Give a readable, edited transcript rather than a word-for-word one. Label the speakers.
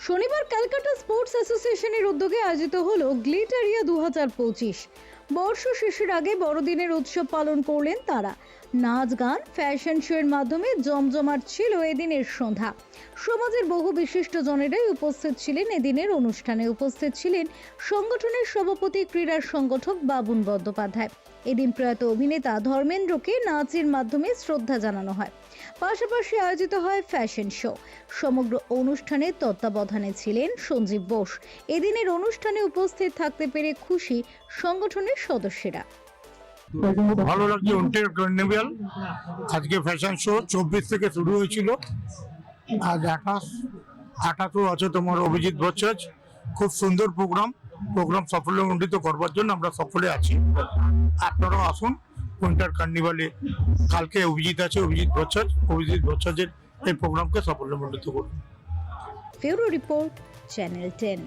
Speaker 1: শনিবার ক্যালকাটা স্পোর্টস অ্যাসোসিয়েশনের উদ্যোগে আয়োজিত হলো গ্লিটারিয়া 2025। বর্ষ শেষের আগে বড়দিনের উৎসব পালন করলেন তারা। নাচ গান, ফ্যাশন শো এর মাধ্যমে জমজমাট ছিল এদিনের সন্ধ্যা। সমাজের বহু বিশিষ্ট জনেরাই উপস্থিত ছিলেন এদিনের অনুষ্ঠানে। উপস্থিত ছিলেন সংগঠনের সভাপতি ক্রীড়া সংগঠক বাবুন বন্দ্যোপাধ্যায়। এদিন প্রয়াত অভিনেতা ধর্মেন্দ্রকে নাচের মাধ্যমে শ্রদ্ধা জানানো হয়। পাশাপাশি আয়োজিত হয় ফ্যাশন শো। সমগ্র অনুষ্ঠানের তত্ত্বাবধানে ছিলেন সঞ্জীব বোস। এদিনের অনুষ্ঠানে উপস্থিত থাকতে পেরে খুশি সংগঠনের সদস্যরা।
Speaker 2: ভালো লাগছে। অন্টের কার্নিভাল আজকে ফ্যাশন শো 24 থেকে শুরু হয়েছিল, আজ 28 আছে তোমার অভিজিৎ ভট্টাচার্য। খুব সুন্দর প্রোগ্রাম সাফল্যমণ্ডিত করবার জন্য আমরা সকলে আছি। আপনারাও আসুন উইন্টার কার্নিভালে। কালকে অভিজিৎ ভট্টাচার্যের এই প্রোগ্রামকে সাফল্যমণ্ডিত করুন।
Speaker 1: Bureau report, channel 10।